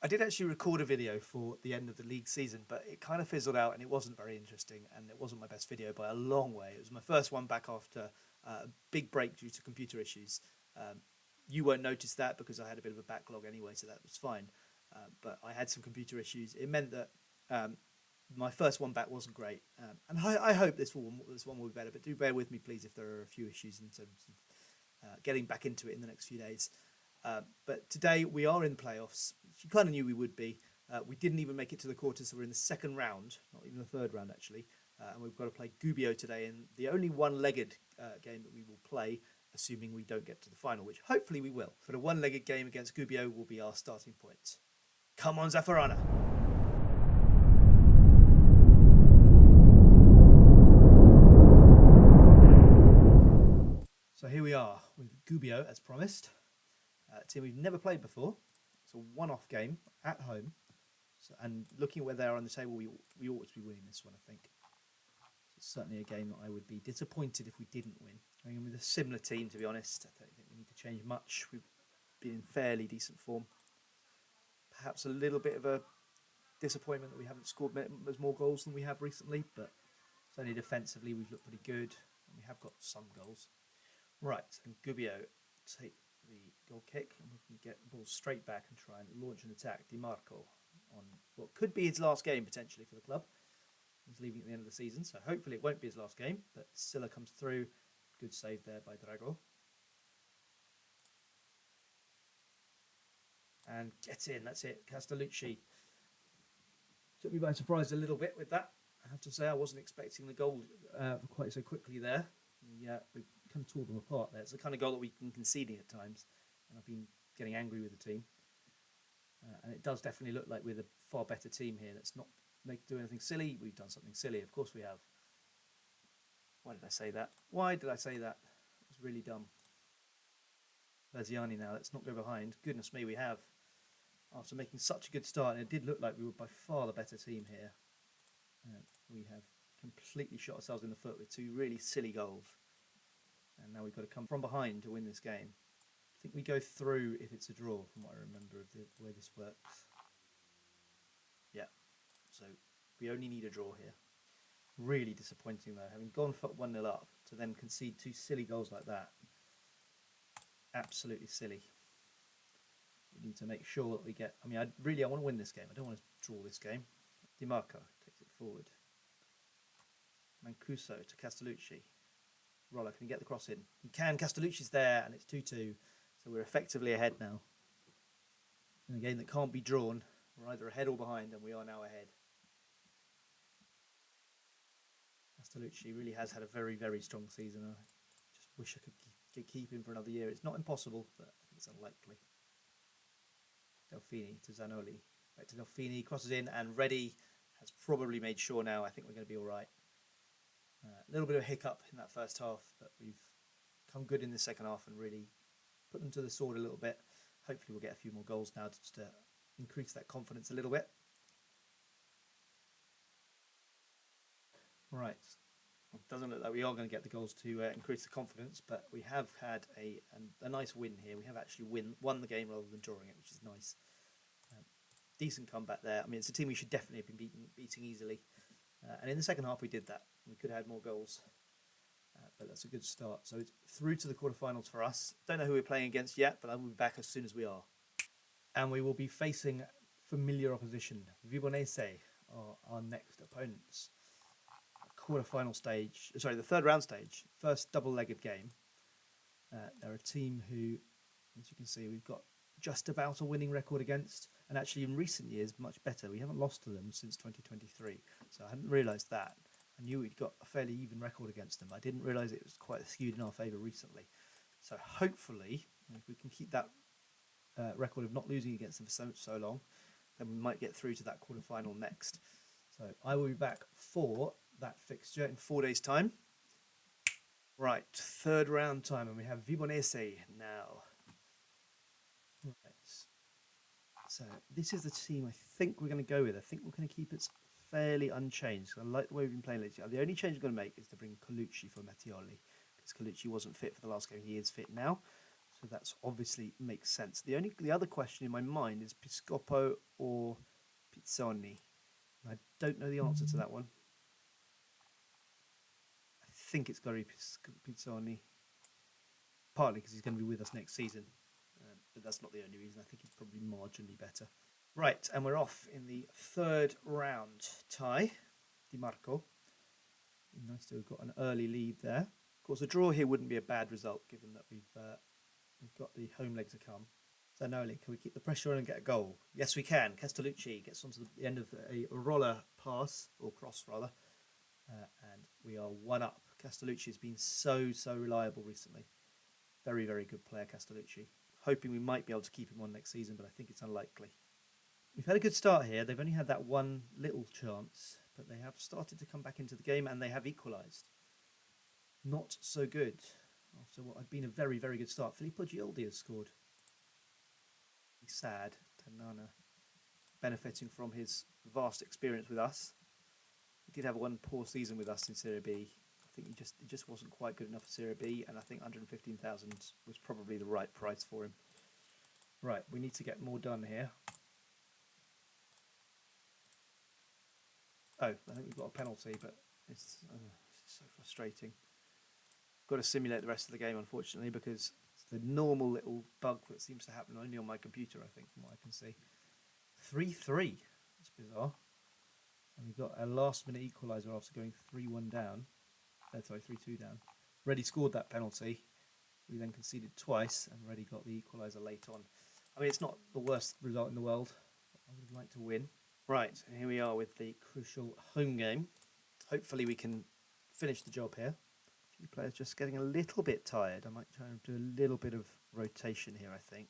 I did actually record a video for the end of the league season, but it kind of fizzled out and it wasn't very interesting, and it wasn't my best video by a long way. It was my first one back after a big break due to computer issues. You won't notice that because I had a bit of a backlog anyway, so that was fine. But I had some computer issues. It meant that my first one back wasn't great, and I hope this one will be better. But do bear with me, please, if there are a few issues in terms of getting back into it in the next few days. But today we are in the playoffs, which you kind of knew we would be. We didn't even make it to the quarters, so we're in the second round, not even the third round actually. And we've got to play Gubbio today in the only one-legged game that we will play, assuming we don't get to the final, which hopefully we will. But a one-legged game against Gubbio will be our starting point. Come on, Zaffarana! So here we are with Gubbio, as promised. A team we've never played before. It's a one-off game at home. So, and looking at where they are on the table, we ought to be winning this one, I think. It's certainly a game that I would be disappointed if we didn't win. Going in with a similar team, to be honest. I don't think we need to change much. We've been in fairly decent form. Perhaps a little bit of a disappointment that we haven't scored as more goals than we have recently, but certainly defensively we've looked pretty good, and we have got some goals. Right, and Gubbio take the goal kick, and we can get the ball straight back and try and launch an attack. Di Marco on what could be his last game potentially for the club. He's leaving at the end of the season, so hopefully it won't be his last game, but Silla comes through. Good save there by Drago. And gets in, that's it. Castellucci took me by surprise a little bit with that. I have to say I wasn't expecting the goal quite so quickly there. We kind of tore them apart there. It's the kind of goal that we've been conceding at times, and I've been getting angry with the team. And it does definitely look like we're the far better team here. Let's not do anything silly. We've done something silly, of course we have. Why did I say that? Why did I say that? It was really dumb. Laziani now, let's not go behind. Goodness me, we have. After making such a good start, and it did look like we were by far the better team here. We have completely shot ourselves in the foot with two really silly goals. And now we've got to come from behind to win this game. I think we go through if it's a draw, from what I remember of the way this works. Yeah, so we only need a draw here. Really disappointing though, having gone for 1-0 up to then concede two silly goals like that. Absolutely silly. We need to make sure that we get... I want to win this game. I don't want to draw this game. Di Marco takes it forward. Mancuso to Castellucci. Rolla, can he get the cross in? He can. Castellucci's there, and it's 2-2. So we're effectively ahead now. In a game that can't be drawn, we're either ahead or behind, and we are now ahead. Castellucci really has had a very, very strong season. I just wish I could keep him for another year. It's not impossible, but I think it's unlikely. Delfini to Zanoli. Back to Delfini, crosses in, and Reddy has probably made sure now. I think we're going to be all right. A little bit of a hiccup in that first half, but we've come good in the second half and really put them to the sword a little bit. Hopefully we'll get a few more goals now just to increase that confidence a little bit. Right. It doesn't look like we are going to get the goals to increase the confidence, but we have had a nice win here. We have actually won the game rather than drawing it, which is nice. Decent comeback there. I mean, it's a team we should definitely have been beating easily. And in the second half we did that. We could have had more goals, but that's a good start. So it's through to the quarterfinals for us. Don't know who we're playing against yet, but I will be back as soon as we are. And we will be facing familiar opposition. Vibonese are our next opponents. Quarterfinal stage, sorry, the third round stage, first double-legged game. They're a team who, as you can see, we've got just about a winning record against, and actually in recent years much better. We haven't lost to them since 2023, so I hadn't realised that. I knew we'd got a fairly even record against them. I didn't realise it was quite skewed in our favour recently. So hopefully, if we can keep that record of not losing against them for so long, then we might get through to that quarterfinal next. So I will be back for that fixture in 4 days' time. Right, third round time, and we have Vibonese now. Right. So this is the team I think we're going to go with. I think we're going to keep it fairly unchanged. I like the way we've been playing lately. The only change we're going to make is to bring Colucci for Mattioli, because Colucci wasn't fit for the last game. He is fit now. So that's obviously makes sense. The other question in my mind is Piscopo or Pizzoni. I don't know the answer to that one. I think it's got to be Pizzoni. Partly because he's going to be with us next season. But that's not the only reason. I think he's probably marginally better. Right, and we're off in the third round. Ty, Di Marco. Nice to have got an early lead there. Of course, a draw here wouldn't be a bad result, given that we've got the home leg to come. So, Noli, can we keep the pressure on and get a goal? Yes, we can. Castellucci gets onto the end of a roller pass, or cross rather, and we are 1-up. Castellucci has been so reliable recently. Very, very good player, Castellucci. Hoping we might be able to keep him on next season, but I think it's unlikely. We've had a good start here. They've only had that one little chance, but they have started to come back into the game and they have equalised. Not so good after what had been a very, very good start. Filippo Gioldi has scored. Sad. Tanana benefiting from his vast experience with us. He did have one poor season with us in Serie B. I think he just wasn't quite good enough for Serie B, and I think 115,000 was probably the right price for him. Right, we need to get more done here. Oh, I think we've got a penalty, but it's so frustrating. Got to simulate the rest of the game, unfortunately, because it's the normal little bug that seems to happen only on my computer, I think, from what I can see. 3-3. That's bizarre. And we got a last-minute equaliser after going 3-1 down. Sorry, 3-2 down. Reddy scored that penalty. We then conceded twice, and Reddy got the equaliser late on. I mean, it's not the worst result in the world. I would have liked to win. Right, and here we are with the crucial home game. Hopefully we can finish the job here. A few players just getting a little bit tired. I might try and do a little bit of rotation here, I think.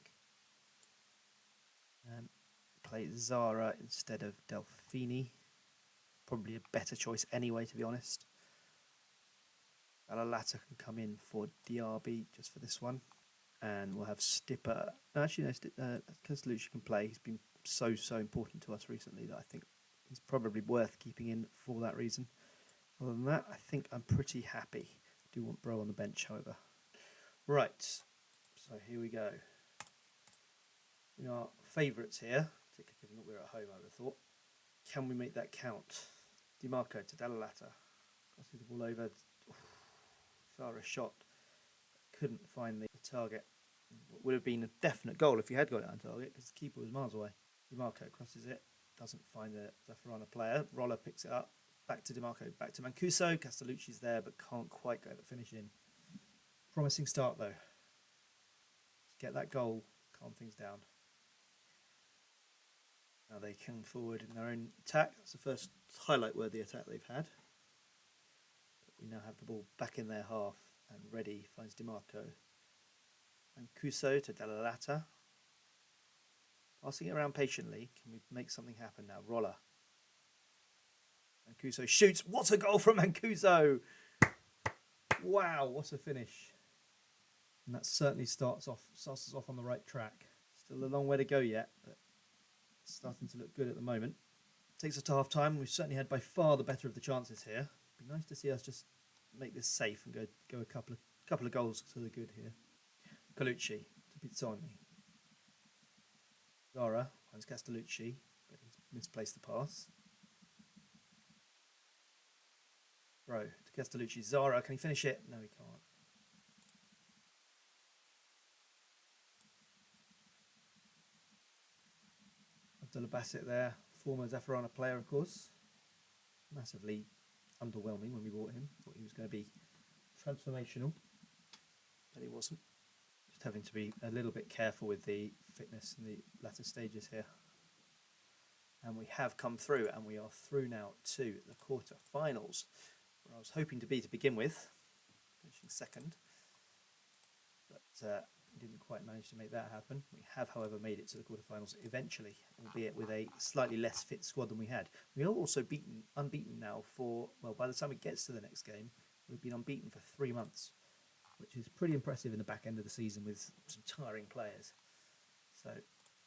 Play Zara instead of Delfini. Probably a better choice anyway, to be honest. Alalata can come in for Diaby just for this one. And we'll have Stipper. No, actually, no, Castellucci can play. He's been so important to us recently that I think he's probably worth keeping in for that reason. Other than that, I think I'm pretty happy. I do want Bro on the bench, however. Right, so here we go. In our favourites here, particularly given that we're at home, I would have thought. Can we make that count? Di Marco to Dall'Alata. Crosses the ball over. Zara shot. Couldn't find the target. It would have been a definite goal if he had got it on target because the keeper was miles away. Di Marco crosses it. Doesn't find the Zaffarana player. Roller picks it up. Back to Di Marco. Back to Mancuso. Castellucci's there but can't quite get the finish in. Promising start though. Get that goal. Calm things down. Now they come forward in their own attack. That's the first highlight-worthy attack they've had. But we now have the ball back in their half, and Reddy finds Di Marco. And Cuso to Dall'Alata. Passing it around patiently. Can we make something happen now? Roller. Mancuso shoots. What a goal from Mancuso! Wow, what a finish. And that certainly starts us off on the right track. Still a long way to go yet, but it's starting to look good at the moment. Takes us to half time. We've certainly had by far the better of the chances here. It'd be nice to see us just make this safe and go a couple of goals to the good here. Colucci to Pizzoni. Zara finds Castellucci, but he's misplaced the pass. Bro to Castellucci. Zara, can he finish it? No, he can't. Abdullah Bassett there, former Zaffarana player, of course. Massively underwhelming when we bought him. Thought he was going to be transformational, but he wasn't. Just having to be a little bit careful with the fitness in the latter stages here. And we have come through, and we are through now to the quarter-finals, where I was hoping to be to begin with, finishing second. But didn't quite manage to make that happen. We have, however, made it to the quarterfinals eventually, albeit with a slightly less fit squad than we had. We are also unbeaten now for, well, by the time it gets to the next game, we've been unbeaten for 3 months, which is pretty impressive in the back end of the season with some tiring players. So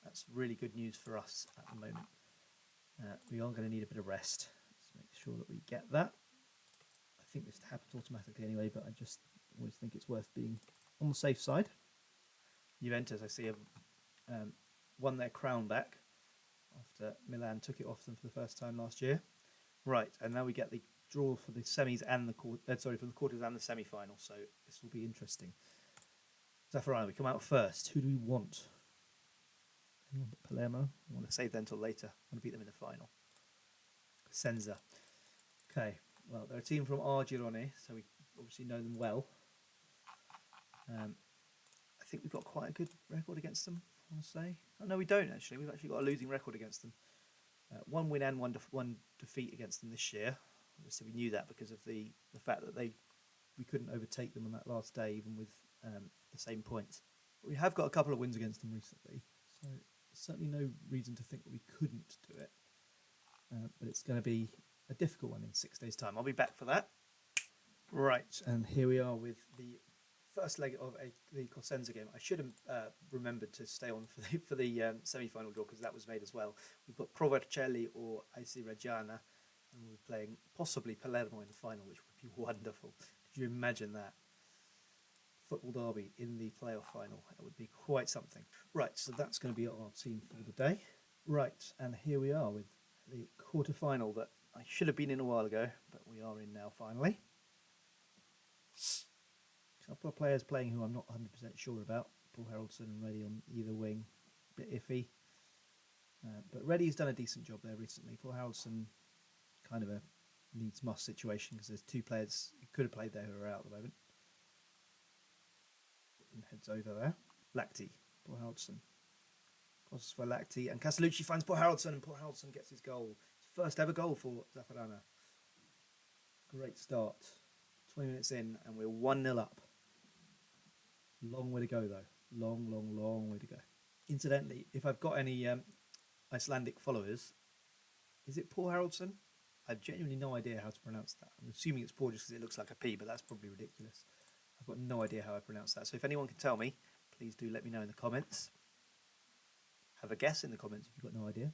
that's really good news for us at the moment. We are going to need a bit of rest. Let's make sure that we get that. I think this happens automatically anyway, but I just always think it's worth being on the safe side. Juventus, I see, have won their crown back after Milan took it off them for the first time last year. Right, and now we get the draw for the semis and the for the quarters and the semi-final. So this will be interesting. Zaffarana, we come out first. Who do we want? Anyone but Palermo? I want to save them until later. I want to beat them in the final. Cosenza. Okay, well, they're a team from our Girone, so we obviously know them well. I think we've got quite a good record against them, I want to say. Oh, no, we don't, actually. We've actually got a losing record against them. One win and one defeat against them this year. Obviously, we knew that because of the fact that we couldn't overtake them on that last day, even with the same points. But we have got a couple of wins against them recently, so certainly no reason to think that we couldn't do it. But it's going to be a difficult one in 6 days' time. I'll be back for that. Right, and here we are with the first leg of the Cosenza game. I should have remembered to stay on for the semi-final draw, because that was made as well. We've got Pro Vercelli or AC Reggiana, and we'll be playing possibly Palermo in the final, which would be wonderful. Could you imagine that? Football derby in the playoff final. It would be quite something. Right, so that's going to be our team for the day. Right, and here we are with the quarter-final that I should have been in a while ago, but we are in now finally. A couple of players playing who I'm not 100% sure about. Paul Haraldson and Reddy on either wing. A bit iffy. But Reddy's done a decent job there recently. Paul Haraldson, kind of a needs-must situation, because there's two players who could have played there who are out at the moment. And heads over there. Lacti, Paul Haraldson. Crosses for Lacti, and Castellucci finds Paul Haraldson, and Paul Haraldson gets his goal. His first ever goal for Zaffarana. Great start. 20 minutes in, and we're 1-0 up. Long way to go, though. Long way to go. Incidentally, if I've got any Icelandic followers, is it Paul Haraldson? I've genuinely no idea how to pronounce that. I'm assuming it's Paul just because it looks like a P, but that's probably ridiculous. I've got no idea how I pronounce that. So if anyone can tell me, please do let me know in the comments. Have a guess in the comments if you've got no idea.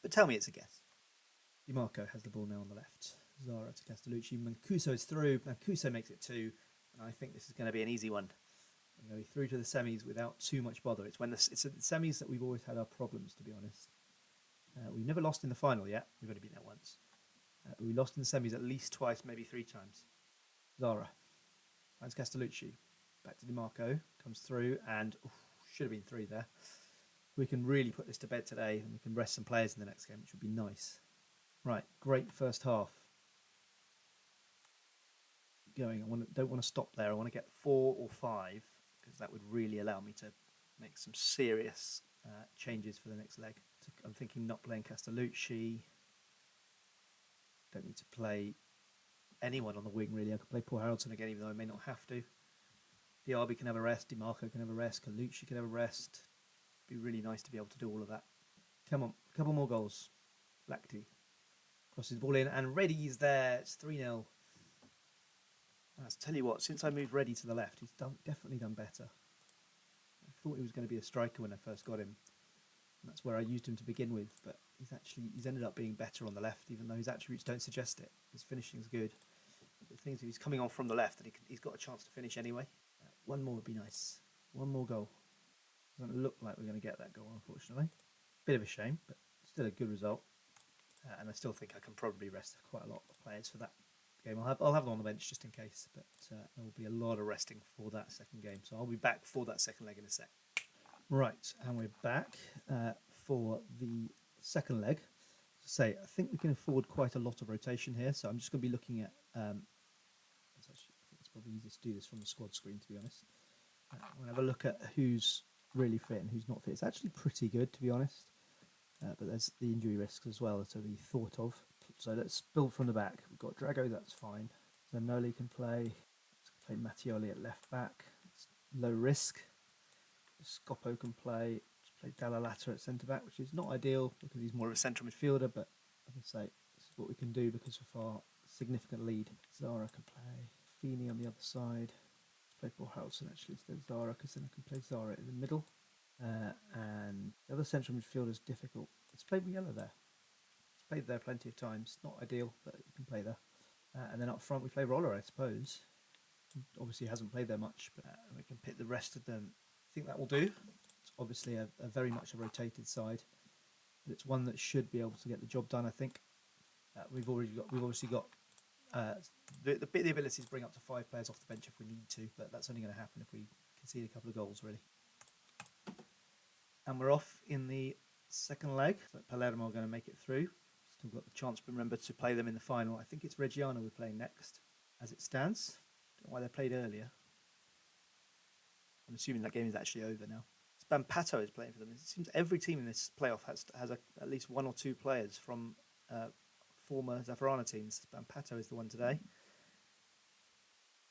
But tell me it's a guess. Di Marco has the ball now on the left. Zara to Castellucci. Mancuso is through. Mancuso makes it 2. And I think this is going to be an easy one. We're going to be through to the semis without too much bother. It's the semis that we've always had our problems, to be honest. We've never lost in the final yet. We've only been there once. But we lost in the semis at least twice, maybe 3 times. Zara finds Castellucci. Back to Di Marco. Comes through and should have been 3 there. We can really put this to bed today, and we can rest some players in the next game, which would be nice. Right, great first half. Going. Don't want to stop there. I want to get 4 or 5, because that would really allow me to make some serious changes for the next leg. I'm thinking not playing Castellucci. Don't need to play anyone on the wing, really. I could play Paul Haraldson again, even though I may not have to. Diaby can have a rest. Di Marco can have a rest. Castellucci can have a rest. It'd be really nice to be able to do all of that. Come on, a couple more goals. Lacti crosses the ball in, and Reddy's there. It's 3-0. I'll tell you what, since I moved Reddy to the left, he's definitely done better. I thought he was going to be a striker when I first got him. And that's where I used him to begin with, but he's ended up being better on the left, even though his attributes don't suggest it. His finishing's good. The thing is, he's coming on from the left, and he's got a chance to finish anyway. One more would be nice. One more goal. Doesn't look like we're going to get that goal, unfortunately. Bit of a shame, but still a good result. And I still think I can probably rest quite a lot of players for that game. I'll have them on the bench just in case, but there will be a lot of resting for that second game. So I'll be back for that second leg in a sec. Right, and we're back for the second leg. As I say, I think we can afford quite a lot of rotation here, so I'm just going to be looking at... I think it's probably easier to do this from the squad screen, to be honest. I'm going to have a look at who's really fit and who's not fit. It's actually pretty good, to be honest. But there's the injury risks as well to be thought of. So let's build from the back. We've got Drago, that's fine. Zanoli can play. Let's play Mattioli at left back. It's low risk. Scopo can play. Let's play Dalla Latta at centre back, which is not ideal because he's more of a central midfielder. But as I say, this is what we can do because of our significant lead. Zara can play. Feeney on the other side. Let's play Paul Haraldson actually instead of Zara, because then I can play Zara in the middle. And the other central midfielder is difficult. Let's play Yellow there. It's played there plenty of times. Not ideal, but you can play there. And then up front we play Roller, I suppose. Obviously hasn't played there much, but we can pick the rest of them. I think that will do. It's obviously a very much a rotated side, but it's one that should be able to get the job done. I think we've obviously got the ability to bring up to 5 players off the bench if we need to, but that's only going to happen if we concede a couple of goals, really. And we're off in the second leg. So Palermo are going to make it through. Still got the chance, remember, to play them in the final. I think it's Reggiana we're playing next, as it stands. Don't know why they played earlier. I'm assuming that game is actually over now. Spampato is playing for them. It seems every team in this playoff has at least 1 or 2 players from former Zaffarana teams. Spampato is the one today.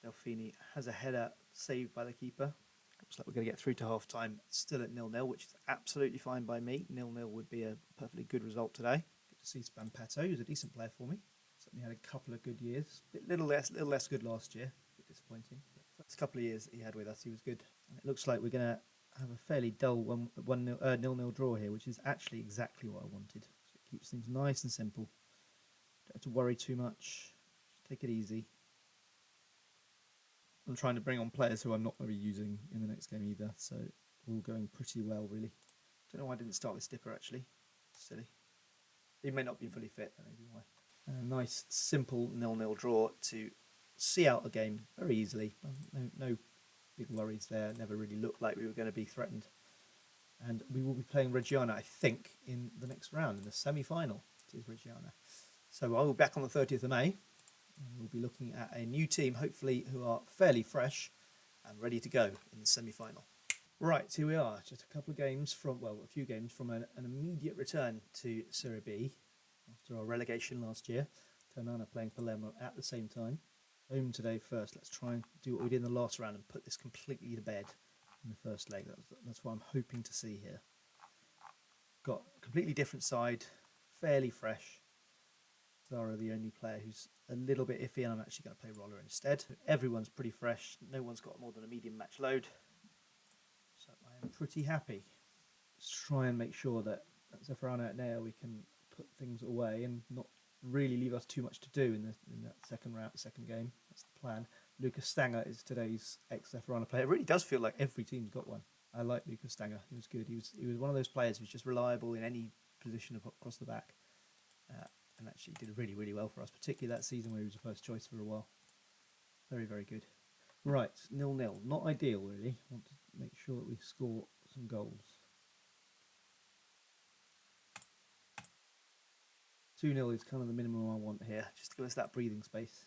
Delfini has a header saved by the keeper. Looks like we're going to get through to half-time, still at 0-0, which is absolutely fine by me. 0-0 would be a perfectly good result today. Good to see Spampato, who's a decent player for me. Certainly had a couple of good years. A little less good last year. A bit disappointing. But the first couple of years he had with us, he was good. And it looks like we're going to have a fairly dull 0-0 draw here, which is actually exactly what I wanted. So it keeps things nice and simple. Don't have to worry too much. Just take it easy. I'm trying to bring on players who I'm not going to be using in the next game either, so all going pretty well, really. Don't know why I didn't start with Stipper, actually. Silly. He may not be fully fit, that may be why. A nice, simple 0-0 draw to see out the game very easily. No big worries there. Never really looked like we were going to be threatened. And we will be playing Reggiana, I think, in the next round, in the semi-final. It is Reggiana. So I will be back on the 30th of May. And we'll be looking at a new team, hopefully, who are fairly fresh and ready to go in the semi-final. Right, here we are. Just a couple of games from, well, a few games from an immediate return to Serie B after our relegation last year. Ternana playing Palermo at the same time. Home today first. Let's try and do what we did in the last round and put this completely to bed in the first leg. That's what I'm hoping to see here. Got a completely different side, fairly fresh. Zara the only player who's a little bit iffy, and I'm actually going to play Roller instead. Everyone's pretty fresh. No one's got more than a medium match load. So I am pretty happy. Let's try and make sure that at Zaffarana at Neo we can put things away and not really leave us too much to do in that second game. That's the plan. Lucas Stanger is today's ex-Zaffarana player. It really does feel like every team's got one. I like Lucas Stanger. He was good. He was one of those players who's just reliable in any position across the back. And actually did really, really well for us, particularly that season where he was the first choice for a while. Very, very good. Right, 0-0. Not ideal, really. Want to make sure that we score some goals. 2-0 is kind of the minimum I want here, just to give us that breathing space.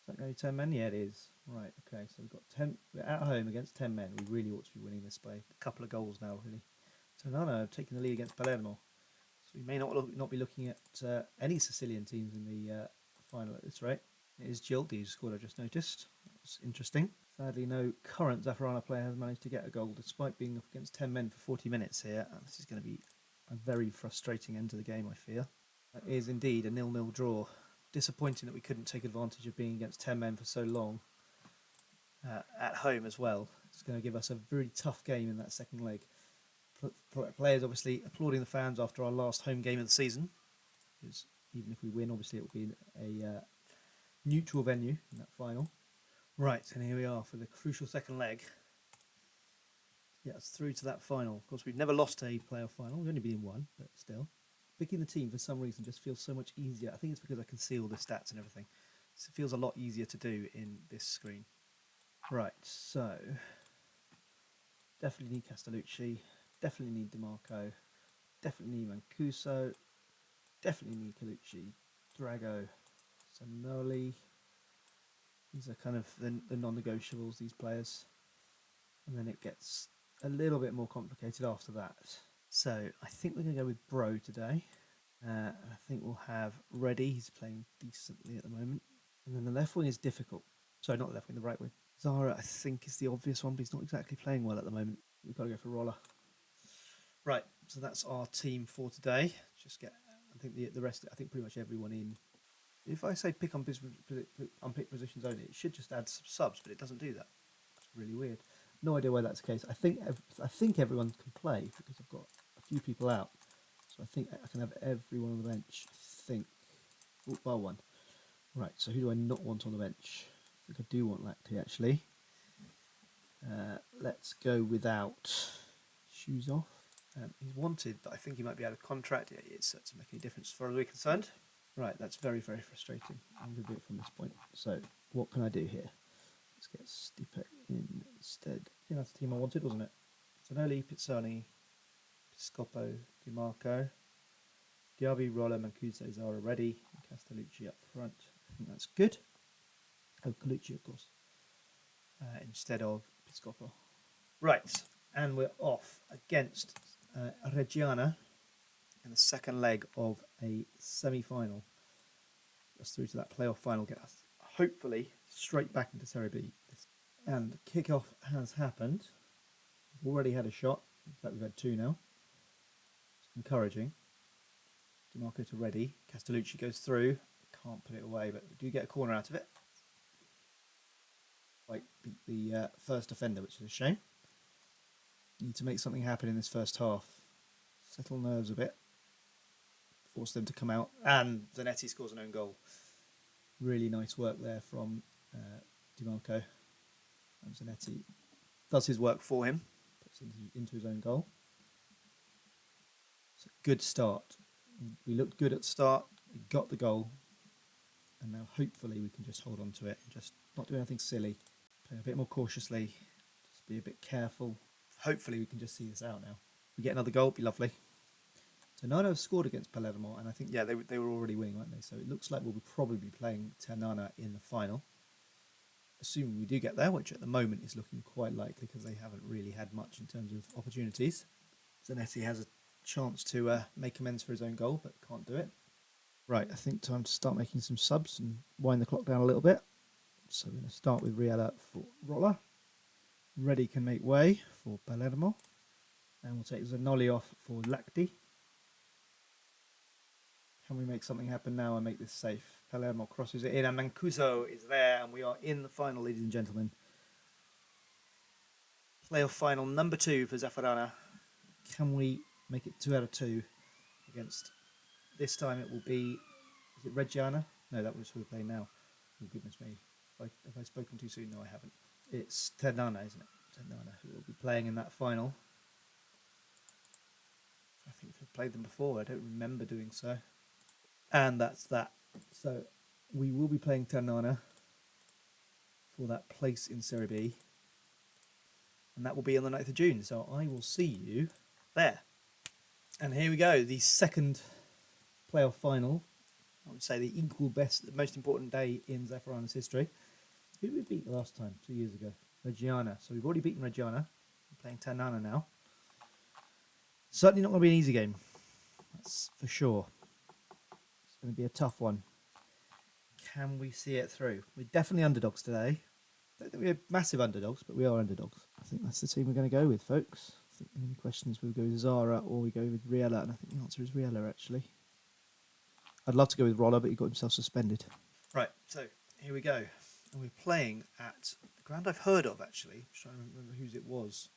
Is that going to be 10 men? Yeah, it is. Right, okay, so we've got 10. We're at home against 10 men. We really ought to be winning this by a couple of goals now, really. Ternana taking the lead against Palermo. So we may not be looking at any Sicilian teams in the final at this rate. It is Gildi who scored, I just noticed. That's interesting. Sadly, no current Zaffarana player has managed to get a goal despite being up against 10 men for 40 minutes here. And this is going to be a very frustrating end to the game, I fear. That is indeed a 0-0 draw. Disappointing that we couldn't take advantage of being against 10 men for so long. At home as well. It's going to give us a very tough game in that second leg. Players obviously applauding the fans after our last home game of the season, because even if we win, obviously it will be a neutral venue in that final. Right, and here we are for the crucial second leg. Yeah, it's through to that final. Of course, we've never lost a playoff final. We've only been in one, but still. Picking the team for some reason just feels so much easier. I think it's because I can see all the stats and everything. So it feels a lot easier to do in this screen. Right, so definitely need Castellucci. Definitely need DeMarco, definitely need Mancuso, definitely need Colucci, Drago, Sanoli. These are kind of the non-negotiables, these players. And then it gets a little bit more complicated after that. So I think we're going to go with Bro today. I think we'll have Reddy, he's playing decently at the moment. And then the left wing is difficult. Sorry, not the left wing, the right wing. Zara, I think, is the obvious one, but he's not exactly playing well at the moment. We've got to go for Roller. Right, so that's our team for today. Just get, I think the rest, I think pretty much everyone in. If I say pick unpick positions only, it should just add some subs, but it doesn't do that. It's really weird. No idea why that's the case. I think everyone can play because I've got a few people out, so I think I can have everyone on the bench. I think, bar one. Right, so who do I not want on the bench? I think I do want Lacti actually. Let's go without shoes off. He's wanted, but I think he might be out of contract. Yeah, it's to make any difference as far as we're concerned. Right, that's very, very frustrating. I'm going to do it from this point. So, what can I do here? Let's get Stipe in instead. I think that's the team I wanted, wasn't it? Zanoli, Pizzoni, Piscopo, Di Marco, Diaby, Rolla, Mancuso, Zara ready, and Castellucci up front. I think that's good. Oh, Colucci, of course, instead of Piscopo. Right, and we're off against Reggiana in the second leg of a semi-final. Get us through to that playoff final, get us hopefully straight back into Serie B. And kick-off has happened. We've already had a shot. In fact, we've had two now. It's encouraging. DiMarco to ready. Castellucci goes through. Can't put it away, but we do get a corner out of it. Like beat the first defender, which is a shame. Need to make something happen in this first half. Settle nerves a bit. Force them to come out. And Zanetti scores an own goal. Really nice work there from DiMarco. And Zanetti does his work for him. Puts it into his own goal. It's a good start. We looked good at the start. We got the goal. And now hopefully we can just hold on to it. And just not do anything silly. Play a bit more cautiously. Just be a bit careful. Hopefully we can just see this out now. We get another goal. It'd be lovely. So Nano scored against Palermo, and I think, yeah, they were already winning, weren't they? So it looks like we'll probably be playing Ternana in the final. Assuming we do get there, which at the moment is looking quite likely because they haven't really had much in terms of opportunities. Zanetti has a chance to make amends for his own goal, but can't do it. Right, I think time to start making some subs and wind the clock down a little bit. So we're going to start with Riella for Rolla. Ready can make way for Palermo. And we'll take Zanoli off for Lacti. Can we make something happen now and make this safe? Palermo crosses it in and Mancuso is there and we are in the final, ladies and gentlemen. Playoff final number 2 for Zaffarana. Can we make it 2 out of 2 against, this time it will be, is it Reggiana? No, that was who we're playing now. Oh goodness me, have I spoken too soon? No, I haven't. It's Ternana, isn't it? Ternana who will be playing in that final. I think I've played them before, I don't remember doing so. And that's that. So we will be playing Ternana for that place in Serie B. And that will be on the 9th of June. So I will see you there. And here we go. The second playoff final. I would say the the most important day in Zaffarana's history. Who did we beat last time, 2 years ago? Reggiana. So we've already beaten Reggiana. We're playing Ternana now. Certainly not going to be an easy game. That's for sure. It's going to be a tough one. Can we see it through? We're definitely underdogs today. I don't think we're massive underdogs, but we are underdogs. I think that's the team we're going to go with, folks. I think the only question is we go with Zara or we go with Riella, and I think the answer is Riella, actually. I'd love to go with Roller, but he got himself suspended. Right, so here we go. And we're playing at the ground I've heard of, actually. I'm trying to remember whose it was.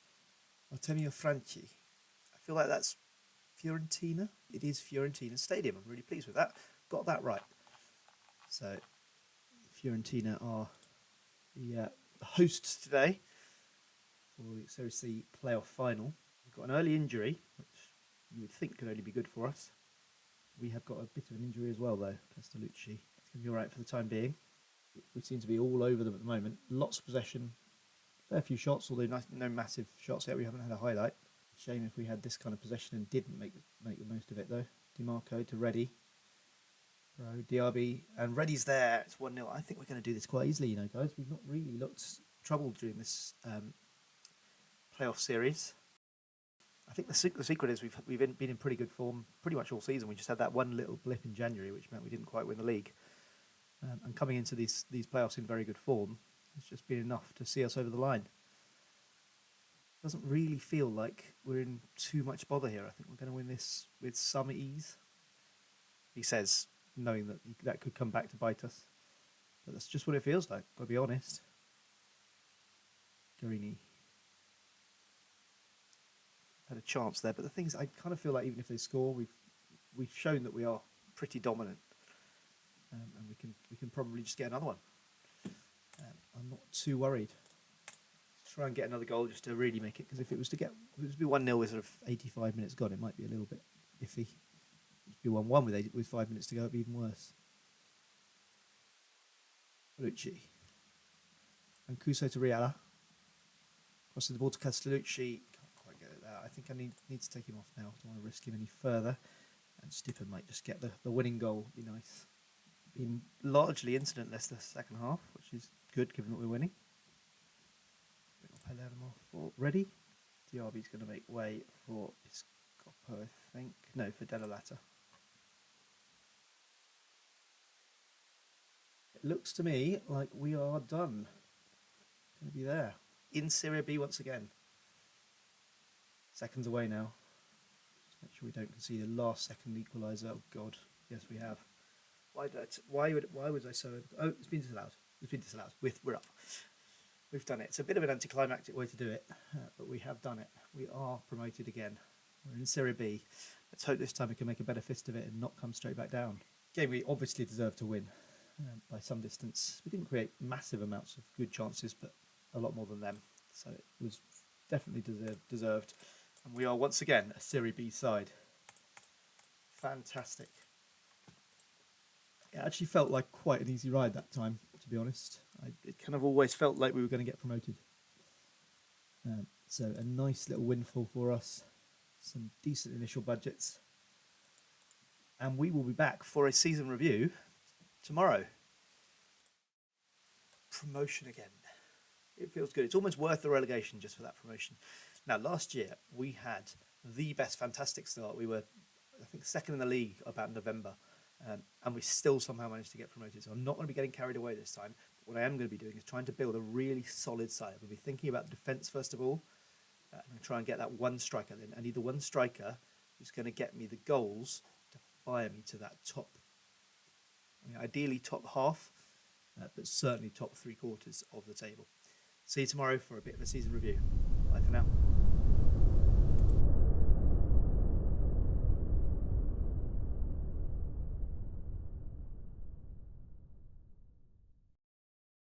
Artemio Franchi. I feel like that's Fiorentina. It is Fiorentina Stadium. I'm really pleased with that. Got that right. So Fiorentina are the hosts today for the Serie C playoff final. We've got an early injury, which you would think could only be good for us. We have got a bit of an injury as well, though. Castellucci. It's going to be all right for the time being. We seem to be all over them at the moment. Lots of possession, fair few shots, although no massive shots yet. We haven't had a highlight. Shame if we had this kind of possession and didn't make the most of it, though. DiMarco to Reddy. Diaby, and Reddy's there. It's 1-0. I think we're going to do this quite easily, you know, guys. We've not really looked troubled during this playoff series. I think the secret is we've been in pretty good form pretty much all season. We just had that one little blip in January, which meant we didn't quite win the league. And coming into these playoffs in very good form, it's just been enough to see us over the line. Doesn't really feel like we're in too much bother here. I think we're going to win this with some ease. He says, knowing that that could come back to bite us. But that's just what it feels like, got to be honest. Guarini had a chance there, but the thing is, I kind of feel like even if they score, we've shown that we are pretty dominant, and we can probably just get another one. I'm not too worried. Let's try and get another goal just to really make it, because if it was to be 1-0 with sort of 85 minutes gone, it might be a little bit iffy. If it was be 1-1 with 5 minutes to go, it'd be even worse. Castellucci. And Cuso to Riala. Crossing the ball to Castellucci. Can't quite get it there. I think I need to take him off now. Don't want to risk him any further. And Stippen might just get the winning goal. Be nice. Been largely incidentless the second half, which is good given that we're winning. Palermo for ready. Diaby's going to make way for Piscopo, I think. No, for Della Latta. It looks to me like we are done. Going to be there. In Serie B once again. Seconds away now. Just make sure we don't concede a last second equaliser. Oh God, yes we have. Why was I so? Oh, it's been disallowed. It's been disallowed. We're up. We've done it. It's a bit of an anticlimactic way to do it, but we have done it. We are promoted again. We're in Serie B. Let's hope this time we can make a better fist of it and not come straight back down. Game we obviously deserve to win by some distance. We didn't create massive amounts of good chances, but a lot more than them. So it was definitely deserved. And we are once again a Serie B side. Fantastic. It actually felt like quite an easy ride that time, to be honest. It kind of always felt like we were going to get promoted. So a nice little windfall for us. Some decent initial budgets. And we will be back for a season review tomorrow. Promotion again. It feels good. It's almost worth the relegation just for that promotion. Now, last year, we had the best fantastic start. We were, I think, second in the league about November. And we still somehow managed to get promoted. So I'm not going to be getting carried away this time. What I am going to be doing is trying to build a really solid side. I'm going to be thinking about defence first of all. I'm going to try and get that one striker. Then I need the one striker who's going to get me the goals to fire me to that top. I mean, ideally top half, but certainly top 3/4 of the table. See you tomorrow for a bit of a season review. Bye for now.